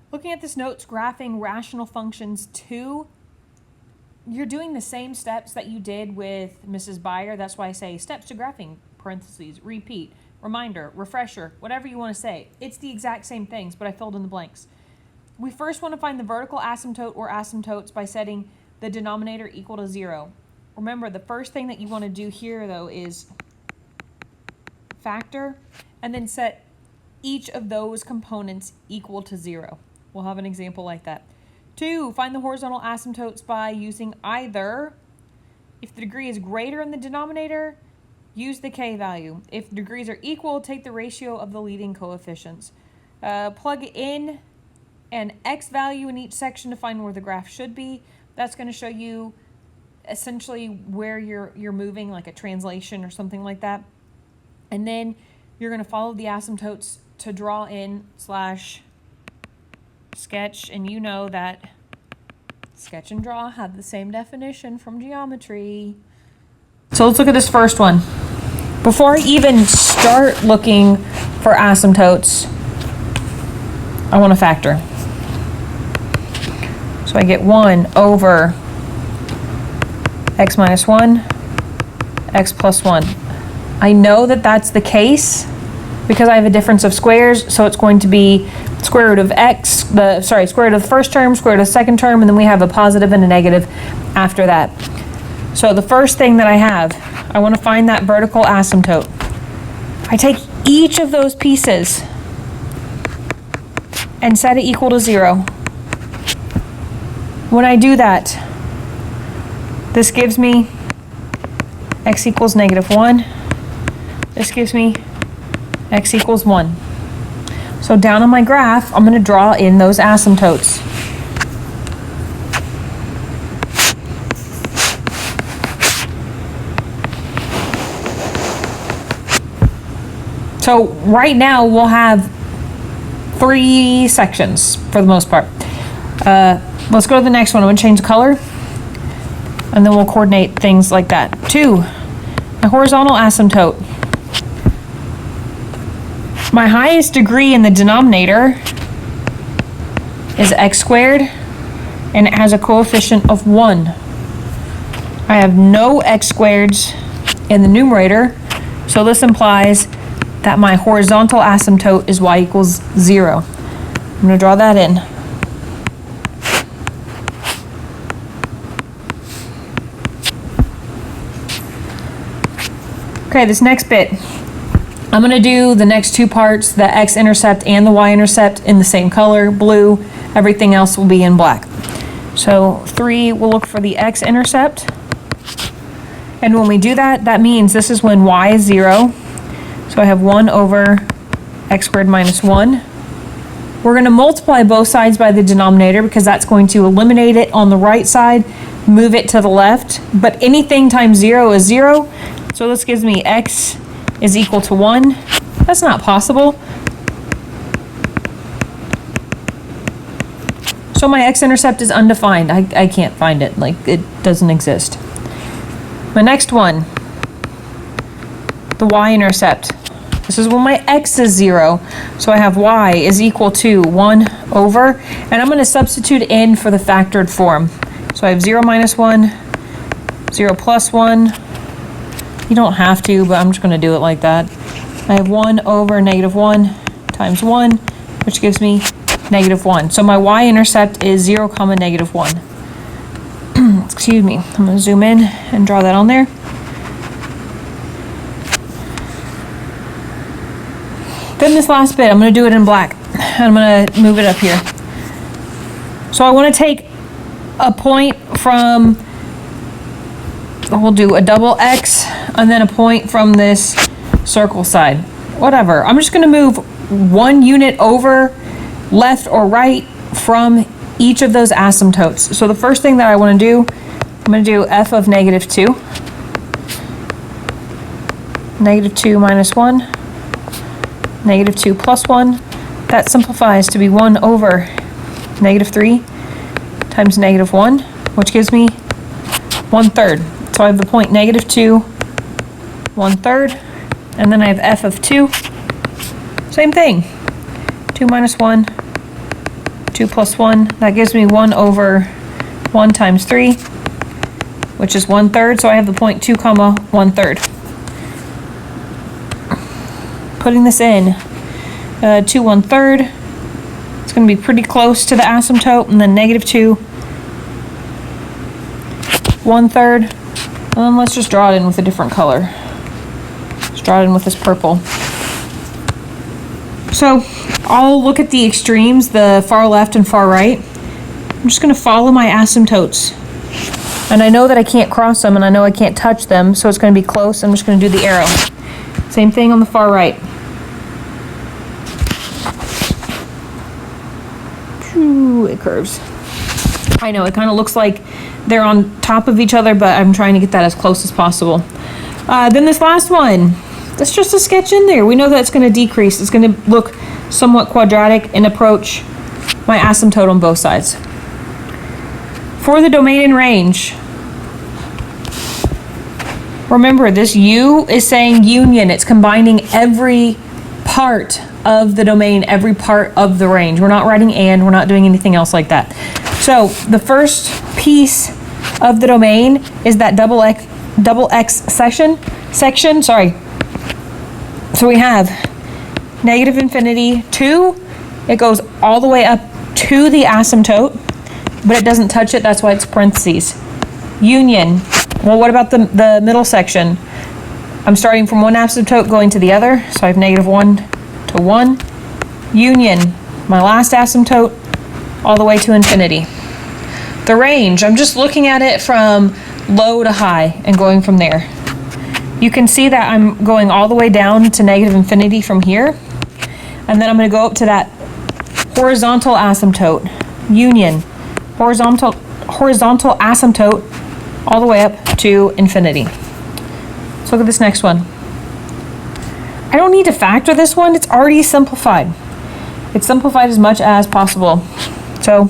Looking at this notes, graphing rational functions 2, you're doing the same steps that you did with Mrs. Beyer. That's why I say steps to graphing, parentheses, repeat, reminder, refresher, whatever you want to say. It's the exact same things, but I filled in the blanks. We first want to find the vertical asymptote or asymptotes by setting the denominator equal to 0. Remember, the first thing that you want to do here, though, is factor and then set each of those components equal to 0. We'll have an example like that. 2, find the horizontal asymptotes by using either, if the degree is greater in the denominator, use the k value. If degrees are equal, take the ratio of the leading coefficients. Plug in an x value in each section to find where the graph should be. That's going to show you essentially where you're moving, like a translation or something like that. And then you're going to follow the asymptotes to draw in / sketch, and you know that sketch and draw have the same definition from geometry. So let's look at this first one. Before I even start looking for asymptotes, I want to factor. So I get 1 over x minus 1, x plus 1. I know that that's the case because I have a difference of squares, so it's going to be square root of x, square root of the first term, square root of the second term, and then we have a positive and a negative after that. So the first thing that I have, I want to find that vertical asymptote. I take each of those pieces and set it equal to 0. When I do that, this gives me x equals -1. This gives me x equals 1. So down on my graph, I'm going to draw in those asymptotes. So right now we'll have 3 sections for the most part. Let's go to the next one. I'm going to change the color, and then we'll coordinate things like that. 2, a horizontal asymptote. My highest degree in the denominator is x squared, and it has a coefficient of 1. I have no x squareds in the numerator, so this implies that my horizontal asymptote is y equals 0. I'm going to draw that in. Okay, this next bit, I'm going to do the next 2 parts, the x-intercept and the y-intercept, in the same color, blue. Everything else will be in black. So 3, we'll look for the x-intercept. And when we do that, that means this is when y is 0. So I have 1 over x squared minus 1. We're going to multiply both sides by the denominator because that's going to eliminate it on the right side, move it to the left. But anything times 0 is 0. So this gives me x is equal to 1. That's not possible. So my x-intercept is undefined. I can't find it. Like, it doesn't exist. My next one, the y-intercept. This is when my x is 0. So I have y is equal to 1 over, and I'm going to substitute in for the factored form. So I have 0 minus 1, 0 plus 1. You don't have to, but I'm just going to do it like that. I have 1 over -1 times 1, which gives me -1. So my y-intercept is 0, -1. Excuse me. I'm going to zoom in and draw that on there. Then this last bit, I'm going to do it in black. I'm going to move it up here. So I want to take a point from, we'll do a double X, and then a point from this circle side. Whatever. I'm just going to move 1 unit over, left or right, from each of those asymptotes. So the first thing that I want to do, I'm going to do f of -2. -2 minus 1. -2 plus 1. That simplifies to be 1 over -3 times -1, which gives me 1/3. So I have the point -2, 1/3, and then I have f of 2. Same thing. 2 minus 1, 2 plus 1, that gives me 1 over 1 times 3, which is 1/3, so I have the point 2 comma 1/3. Putting this in, 2 1/3, it's going to be pretty close to the asymptote, and then -2 1/3, and then let's just draw it in with a different color. Let's draw it in with this purple. So I'll look at the extremes, the far left and far right. I'm just going to follow my asymptotes. And I know that I can't cross them, and I know I can't touch them, so it's going to be close. I'm just going to do the arrow. Same thing on the far right. It curves. I know, it kind of looks like they're on top of each other, but I'm trying to get that as close as possible. Then this last one, that's just a sketch in there. We know that it's going to decrease. It's going to look somewhat quadratic and approach my asymptote on both sides. For the domain and range, remember this U is saying union. It's combining every part of the domain, every part of the range. We're not writing and, we're not doing anything else like that. So the first piece of the domain is that double X section, sorry. So we have -infinity 2, it goes all the way up to the asymptote, but it doesn't touch it, that's why it's parentheses. Union, well, what about the middle section? I'm starting from one asymptote going to the other, so I have -1 to 1. Union, my last asymptote, all the way to infinity. The range, I'm just looking at it from low to high and going from there. You can see that I'm going all the way down to -infinity from here, and then I'm going to go up to that horizontal asymptote, union, horizontal asymptote, all the way up to infinity. Let's look at this next one. I don't need to factor this one, it's already simplified. It's simplified as much as possible. So,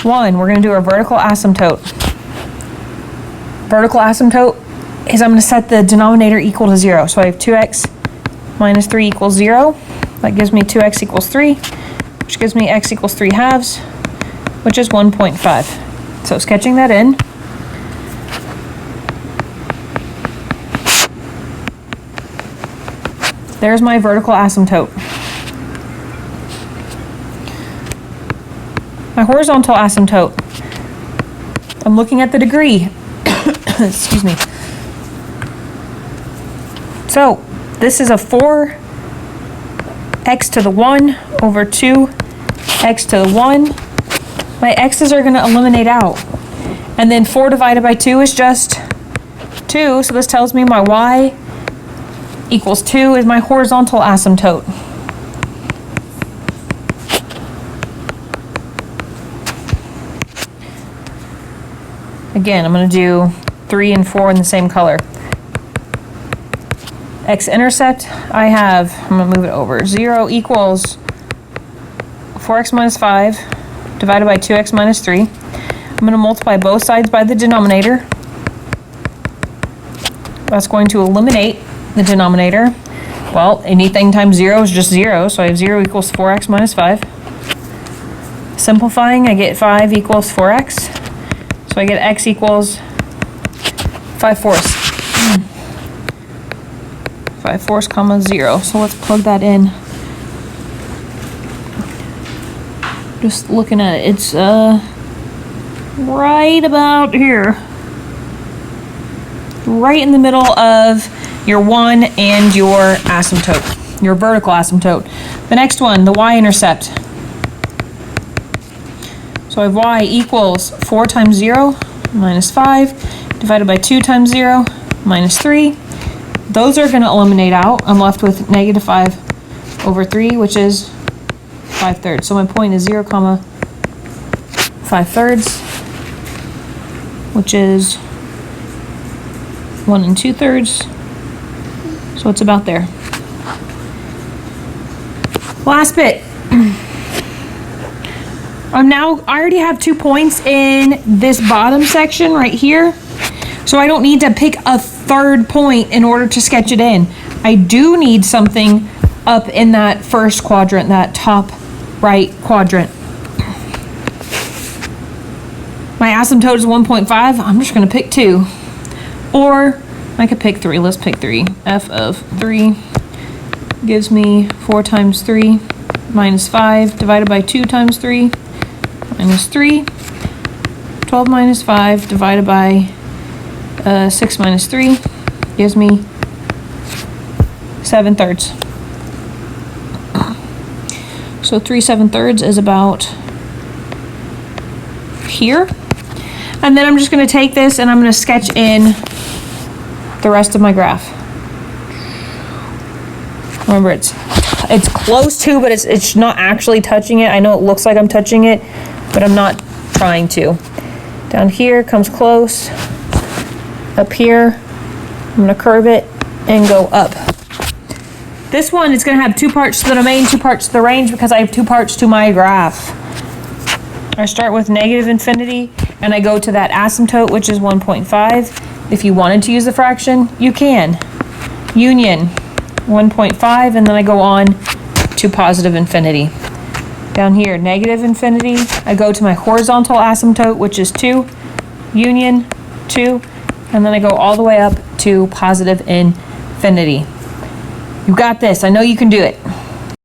1, we're going to do our vertical asymptote. Vertical asymptote is I'm going to set the denominator equal to 0. So I have 2x minus 3 equals 0. That gives me 2x equals 3, which gives me x equals 3 halves, which is 1.5. So sketching that in. There's my vertical asymptote. My horizontal asymptote. I'm looking at the degree. Excuse me. So this is a 4x to the 1 over 2x to the 1. My x's are going to eliminate out. And then 4 divided by 2 is just 2. So this tells me my y equals 2 is my horizontal asymptote. Again, I'm going to do 3 and 4 in the same color. X-intercept, I have, I'm going to move it over, 0 equals 4x minus 5 divided by 2x minus 3. I'm going to multiply both sides by the denominator. That's going to eliminate the denominator. Well, anything times 0 is just 0, so I have 0 equals 4x minus 5. Simplifying, I get 5 equals 4x. So I get x equals 5/4. 5/4 comma 0. So let's plug that in. Just looking at it, it's right about here. Right in the middle of your 1 and your asymptote, your vertical asymptote. The next one, the y-intercept. So I have y equals 4 times 0 minus 5 divided by 2 times 0 minus 3. Those are going to eliminate out. I'm left with -5 over 3, which is 5/3. So my point is 0 comma 5/3, which is 1 2/3. So it's about there. Last bit. I already have 2 points in this bottom section right here, so I don't need to pick a third point in order to sketch it in. I do need something up in that first quadrant, that top right quadrant. asymptote is 1.5, I'm just going to pick 2. Or I could pick 3. Let's pick 3. F of 3 gives me 4 times 3 minus 5 divided by 2 times 3 minus 3. 12 minus 5 divided by 6 minus 3 gives me 7/3. So 3 7/3 is about here. And then I'm just going to take this and I'm going to sketch in the rest of my graph. Remember, it's close to, but it's not actually touching it. I know it looks like I'm touching it, but I'm not trying to. Down here comes close. Up here, I'm going to curve it and go up. This one is going to have 2 parts to the domain, 2 parts to the range, because I have 2 parts to my graph. I start with negative infinity, and I go to that asymptote, which is 1.5. If you wanted to use the fraction, you can. Union, 1.5, and then I go on to positive infinity. Down here, negative infinity, I go to my horizontal asymptote, which is 2. Union, 2, and then I go all the way up to positive infinity. You got this. I know you can do it.